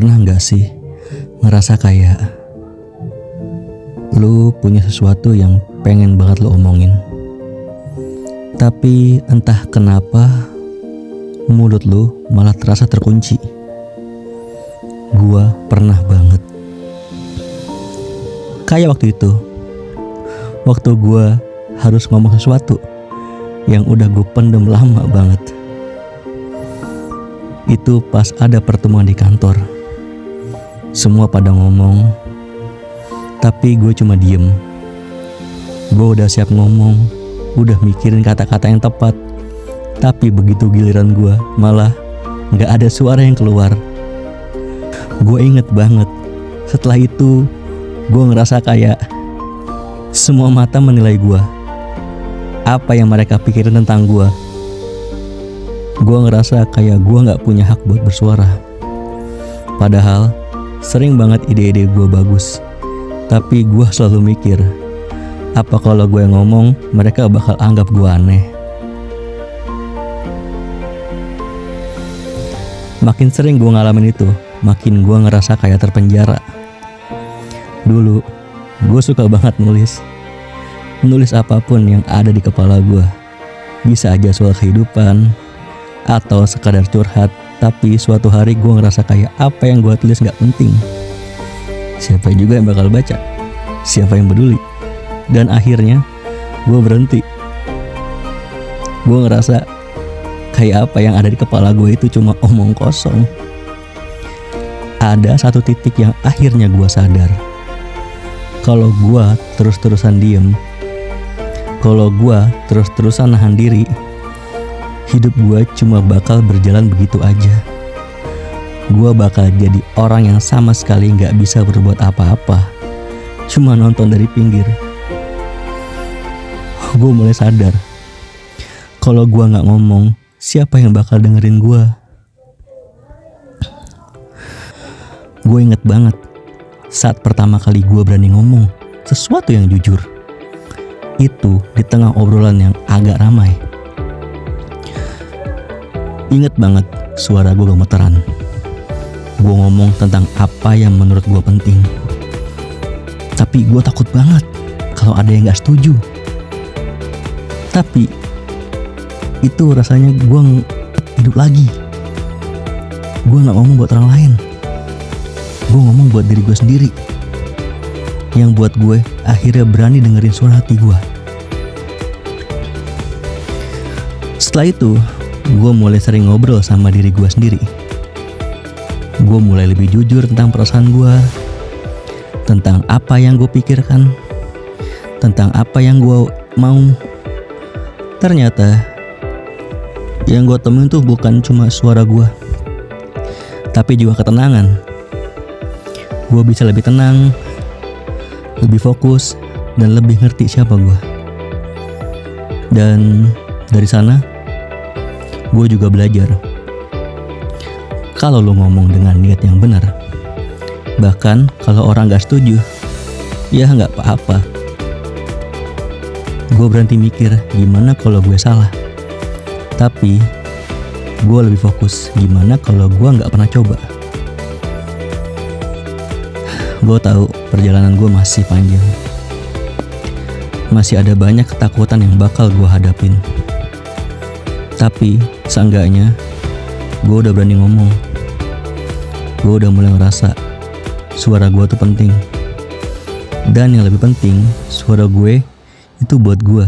Pernah gak sih ngerasa kayak lu punya sesuatu yang pengen banget lu omongin, tapi entah kenapa mulut lu malah terasa terkunci? Gua pernah banget. Kayak waktu itu, waktu gua harus ngomong sesuatu yang udah gue pendem lama banget. Itu pas ada pertemuan di kantor. Semua pada ngomong, tapi gue cuma diem. Gue udah siap ngomong, udah mikirin kata-kata yang tepat, tapi begitu giliran gue, malah gak ada suara yang keluar. Gue inget banget, setelah itu gue ngerasa kayak semua mata menilai gue. Apa yang mereka pikirin tentang gue. Gue ngerasa kayak gue gak punya hak buat bersuara. Padahal sering banget ide-ide gue bagus, tapi gue selalu mikir, apa kalau gue ngomong mereka bakal anggap gue aneh. Makin sering gue ngalamin itu, makin gue ngerasa kayak terpenjara. Dulu gue suka banget nulis apapun yang ada di kepala gue. Bisa aja soal kehidupan atau sekadar curhat. Tapi suatu hari gue ngerasa kayak apa yang gue tulis gak penting. Siapa juga yang bakal baca? Siapa yang peduli? Dan akhirnya gue berhenti. Gue ngerasa kayak apa yang ada di kepala gue itu cuma omong kosong. Ada satu titik yang akhirnya gue sadar, kalau gue terus-terusan diem, kalau gue terus-terusan nahan diri, hidup gue cuma bakal berjalan begitu aja. Gue bakal jadi orang yang sama sekali gak bisa berbuat apa-apa, cuma nonton dari pinggir. Gue mulai sadar, kalau gue gak ngomong, siapa yang bakal dengerin gue? Gue inget banget saat pertama kali gue berani ngomong sesuatu yang jujur. Itu di tengah obrolan yang agak ramai. Ingat banget suara gue gemeteran. Gue ngomong tentang apa yang menurut gue penting. Tapi gue takut banget kalau ada yang gak setuju. Tapi itu rasanya gue hidup lagi. Gue gak ngomong buat orang lain. Gue ngomong buat diri gue sendiri. Yang buat gue akhirnya berani dengerin suara hati gue. Setelah itu gue mulai sering ngobrol sama diri gue sendiri. Gue mulai lebih jujur tentang perasaan gue, tentang apa yang gue pikirkan, tentang apa yang gue mau. Ternyata yang gue temuin tuh bukan cuma suara gue, tapi juga ketenangan. Gue bisa lebih tenang, lebih fokus, dan lebih ngerti siapa gue. Dan dari sana gue juga belajar, kalau lu ngomong dengan niat yang benar, bahkan kalau orang gak setuju, ya gak apa-apa. Gue berhenti mikir gimana kalau gue salah, tapi gue lebih fokus gimana kalau gue gak pernah coba. Gue tahu perjalanan gue masih panjang, masih ada banyak ketakutan yang bakal gue hadapin. Tapi seenggaknya gue udah berani ngomong. Gue udah mulai ngerasa suara gue tuh penting. Dan yang lebih penting, suara gue itu buat gue.